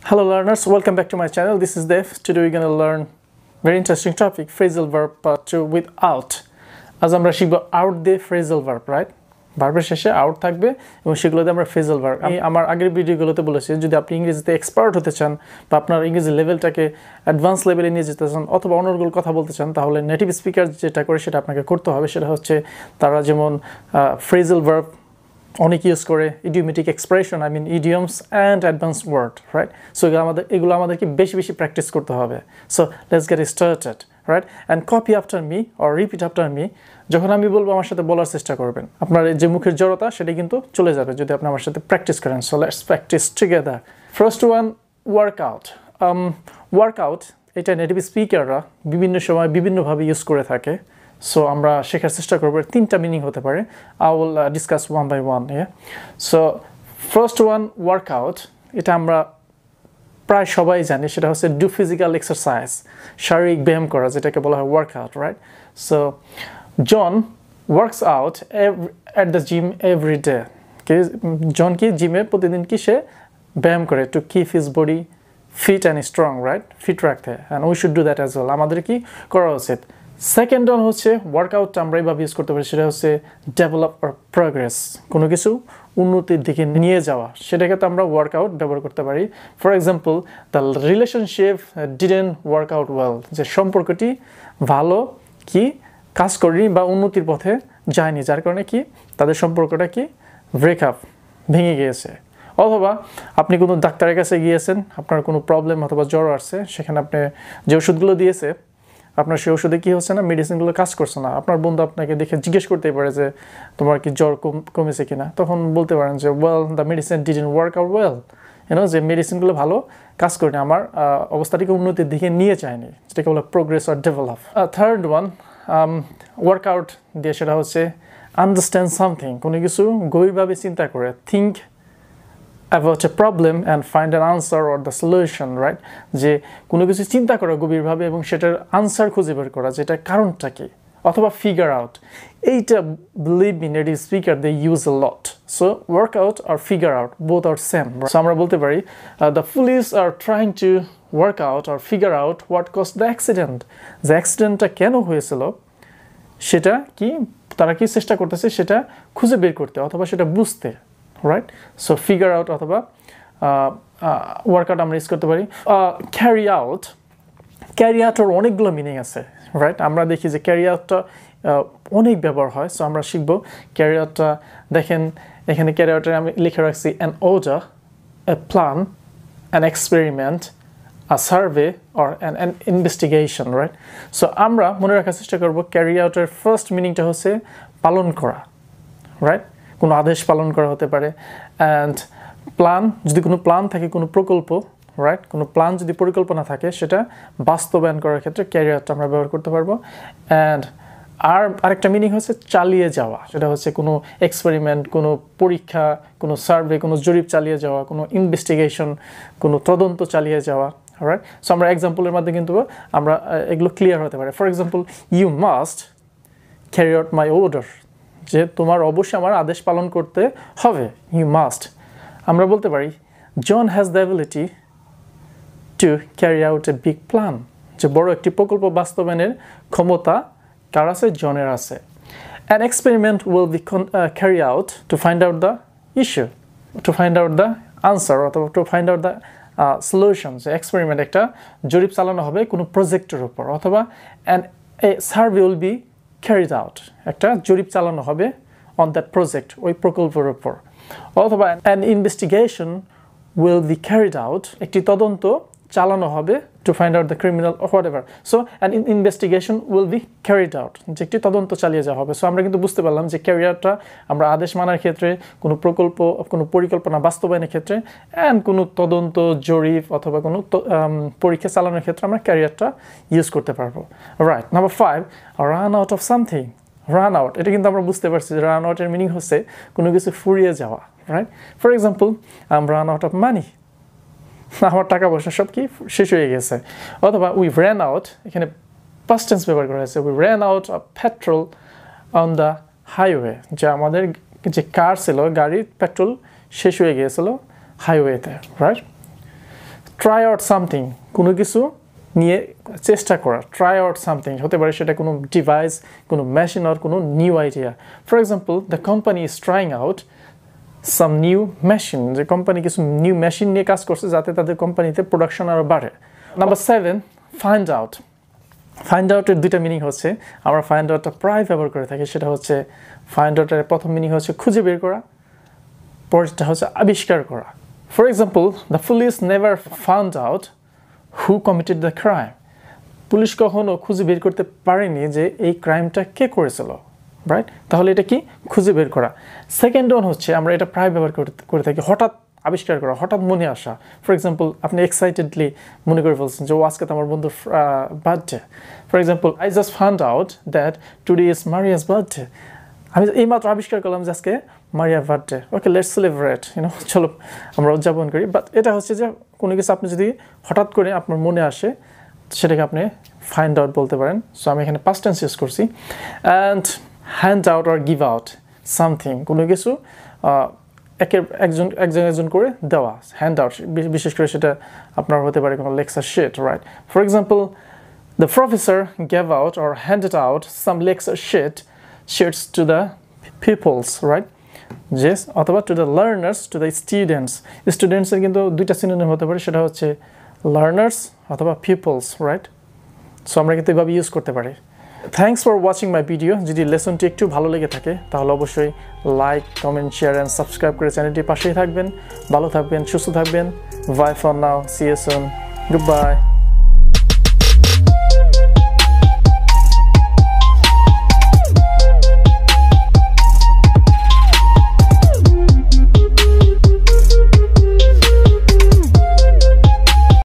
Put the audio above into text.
Hello learners, welcome back to my channel. This is Dev. Today we're going to learn very interesting topic, phrasal verb part 2 with out. আজ আমরা শিখব out দিয়ে phrasal verb, right? ভার্বের শেষে out থাকবে এবং সেগুলোতে আমরা phrasal verb। আমি আমার আগের ভিডিওগুলোতে বলেছি যদি আপনি ইংরেজিতে এক্সপার্ট হতে চান বা আপনার ইংরেজি লেভেলটাকে অ্যাডভান্স লেভেলে নিয়ে যেতে চান অথবা অনর্গল কথা বলতে চান তাহলে নেটিভ স্পিকার যেটা করে সেটা আপনাকে করতে হবে। সেটা হচ্ছে তারা যেমন phrasal verb অনেক ইউজ করে idiomatic expression, I mean idioms and advanced word, right? So এগুলো আমাদেরকে বেশি বেশি প্র্যাকটিস করতে হবে। So let's get started, right? And copy after me or repeat after me. যখন আমি বলবো আমার সাথে বলার চেষ্টা করবেন। আপনার যে মুখের জড়তা সেটা কিন্তু চলে যাবে যদি আপনি আমার সাথে প্র্যাকটিস করেন। So let's practice together. First one, workout. Workout এটা নেটিভ স্পিকাররা বিভিন্ন সময় বিভিন্নভাবে ইউজ করে থাকে। So আমরা শেখার চেষ্টা করব তিনটা মিনিং হতে পারে। I will discuss one by one, yeah? So first one, workout, এটা আমরা প্রায় সবাই জানি সেটা হচ্ছে do physical exercise, শারীরিক ব্যায়াম করা যেটাকে বলা হয় workout, right? So John works out at the gym every day. জন কি জিমে প্রতিদিন কি সে ব্যায়াম করে to keep his body fit and strong, right? Fit রাখতে, and we should do that as well. আমাদের কি করা উচিত? সেকেন্ড ওয়ান হচ্ছে ওয়ার্কআউট আমরা এইভাবে ইউজ করতে পারি সেটা হচ্ছে ডেভেলপ অর প্রোগ্রেস, কোনো কিছু উন্নতির দিকে নিয়ে যাওয়া, সেটাকে তো আমরা ওয়ার্কআউট ব্যবহার করতে পারি। For example, the relationship didn't work out well, যে সম্পর্কটি ভালো কি কাজ করেনি বা উন্নতির পথে যায়নি, যার কারণে কি তাদের সম্পর্কটা কি ব্রেকআপ ভেঙে গিয়েছে। অথবা আপনি কোনো ডাক্তারের কাছে গিয়েছেন, আপনার কোনো প্রবলেম অথবা জ্বর আসছে, সেখানে আপনি যে ওষুধগুলো দিয়েছে আপনার সেই ওষুধে কী হচ্ছে না, মেডিসিনগুলো কাজ করছে না। আপনার বন্ধু আপনাকে দেখে জিজ্ঞেস করতেই পারে যে তোমার কি জ্বর কমেছে কিনা, তখন বলতে পারেন যে well the medicine didn't work out well, যে মেডিসিনগুলো ভালো কাজ করেনি, আমার অবস্থাটিকে উন্নতির দিকে নিয়ে যায়নি, যেটাকে বলে progress or develop. Third one, workout দিয়ে সেটা হচ্ছে আন্ডারস্ট্যান্ড সামথিং, কোনো কিছু গভীরভাবে চিন্তা করে, think about a problem and find an answer or the solution, right? যে কোনো কিছু চিন্তা করা গভীরভাবে এবং সেটার আনসার খুঁজে বের করা, যেটা কারণটা কি, অথবা ফিগার আউট। এইটা believe me native speaker they use a lot. So work out or figure out both are same. So আমরা বলতে পারি the police are trying to work out or figure out what cause the accident, যে অ্যাক্সিডেন্টটা কেন হয়েছিল সেটা কি তারা কি চেষ্টা করতেছে সেটা খুঁজে বের করতে অথবা সেটা বুঝতে, রাইট? সো ফিগার আউট অথবা ওয়ার্কআউট আমরা ইউজ করতে পারি। ক্যারি আউটের অনেকগুলো মিনিং আছে, রাইট? আমরা দেখি যে ক্যারি আউটটা অনেক ব্যবহার হয়। সো আমরা শিখবো ক্যারি আউটটা। দেখেন এখানে ক্যারি আউটের আমি লিখে রাখছি an order, A plan, an experiment, a survey or an investigation, right? So আমরা মনে রাখার চেষ্টা করবো ক্যারি আউটের ফার্স্ট মিনিংটা হচ্ছে পালন করা, রাইট? কোনো আদেশ পালন করা হতে পারে। অ্যান্ড প্ল্যান, যদি কোনো প্ল্যান থাকে, কোনো প্রকল্প, রাইট? কোনো প্ল্যান যদি পরিকল্পনা থাকে সেটা বাস্তবায়ন করার ক্ষেত্রে ক্যারি আউটটা আমরা ব্যবহার করতে পারবো। অ্যান্ড আরেকটা মিনিং হচ্ছে চালিয়ে যাওয়া, সেটা হচ্ছে কোনো এক্সপেরিমেন্ট, কোনো পরীক্ষা, কোনো সার্ভে, কোনো জরিপ চালিয়ে যাওয়া, কোনো ইনভেস্টিগেশন, কোনো তদন্ত চালিয়ে যাওয়া, রাইট? সো আমরা এক্সাম্পলের মাধ্যমে কিন্তু আমরা এগুলো ক্লিয়ার হতে পারে। For example, you must carry out my order, যে তোমার অবশ্যই আমার আদেশ পালন করতে হবে, ইউ মাস্ট। আমরা বলতে পারি John has the ability to carry out a big plan, যে বড় একটি প্রকল্প বাস্তবায়নের ক্ষমতা কার আছে? জনের আছে। An experiment will be carry out to find out the issue, to find out the answer অথবা to find out the solution. যে এক্সপেরিমেন্ট একটা জরিপ চালানো হবে কোনো প্রজেক্টের উপর, অথবা an a survey will be carried out, একটা জরিপ চালানো হবে on that project, ওই প্রকল্পের উপর। অথবা an investigation will be carried out, একটি তদন্ত চালানো হবে to find out the criminal or whatever. So an investigation will be carried out, যে একটি তদন্ত চালিয়ে যাওয়া হবে। সো আমরা কিন্তু বুঝতে পারলাম যে ক্যারি আউটটা আমরা আদেশ মানার ক্ষেত্রে, কোনো প্রকল্প, কোনো পরিকল্পনা বাস্তবায়নের ক্ষেত্রে, অ্যান্ড কোনো তদন্ত, জরিপ অথবা কোনো পরীক্ষা চালানোর ক্ষেত্রে আমরা ক্যারি আউটটা ইউজ করতে পারবো, right? Number 5, run out of something. Run out, এটা কিন্তু আমরা বুঝতে পারছি যে রান আউটের মিনিং হচ্ছে কোনো কিছু ফুরিয়ে যাওয়া, right? For example, I am run out of money, আমার টাকা পয়সা সব কি শেষ হয়ে গেছে। অথবা উই র্যান আউট, এখানে পাস্ট টেন্স ব্যবহার করা হয়েছে, we ran out of petrol on the highway, যে আমাদের যে কার ছিল, গাড়ির পেট্রোল শেষ হয়ে গিয়েছিল হাইওয়েতে, রাইট? ট্রাই আউট সামথিং, কোনো কিছু নিয়ে চেষ্টা করা, ট্রাই আউট সামথিং হতে পারে সেটা কোনো ডিভাইস, কোনো মেশিন আর কোনো new idea. For example, the company is trying out some new machine, যে কোম্পানি কিছু নিউ মেশিন নিয়ে কাজ করছে যাতে তাদের কোম্পানিতে প্রোডাকশন আরও বাড়ে। Number 7, find out. ফাইন্ড আউটের দুইটা মিনিং হচ্ছে, আমরা ফাইন্ড আউটটা প্রায় ব্যবহার করে থাকি। সেটা হচ্ছে ফাইন্ড আউটের প্রথম মিনিং হচ্ছে খুঁজে বের করা, পরেরটা হচ্ছে আবিষ্কার করা। For example, the police never found out who committed the crime. Police কখনো খুঁজে বের করতে পারেনি যে এই ক্রাইমটা কে করেছিল, রাইট? তাহলে এটা কি? খুঁজে বের করা। সেকেন্ড ওয়ান হচ্ছে, আমরা এটা প্রায় ব্যবহার করে থাকি, হঠাৎ আবিষ্কার করা, হঠাৎ মনে আসা। ফর এক্সাম্পল, আপনি এক্সাইটেডলি মনে করে ফেলছেন যে ও আজকে তো আমার বন্ধুর birthday. For example, I just found out that today is Maria's birthday. আমি এইমাত্র আবিষ্কার করলাম যে আজকে মারিয়ার বার্থডে। ওকে, লেটস সেলিব্রেট, চলো আমরা উদযাপন করি। বাট এটা হচ্ছে যে কোনো কিছু আপনি যদি হঠাৎ করে আপনার মনে আসে, সেটাকে আপনি ফাইন্ড আউট বলতে পারেন। সো আমি এখানে পাস্ট টেন্স ইউজ করছি। And hand out or give out something, কোনো কিছু একজন করে দেওয়া, হ্যান্ড আউট। বিশেষ করে সেটা আপনার হতে পারে কোনো lecture sheet, right? For example, the professor gave out or handed out some lecture sheets to the pupils, right? Yes, অথবা to the learners, to the students. Students এর কিন্তু দুইটা সিনোনিম হতে পারে, সেটা হচ্ছে learners অথবা pupils, right? সো আমরা কিন্তু এভাবে ইউজ করতে পারি। Thanks for watching my video. যদি লেসনটি একটু ভালো লেগে থাকে তাহলে অবশ্যই like, comment, share and subscribe করে চ্যানেলটির পাশেই থাকবেন। ভালো থাকবেন, সুস্থ থাকবেন। Bye for now, see you soon, good bye.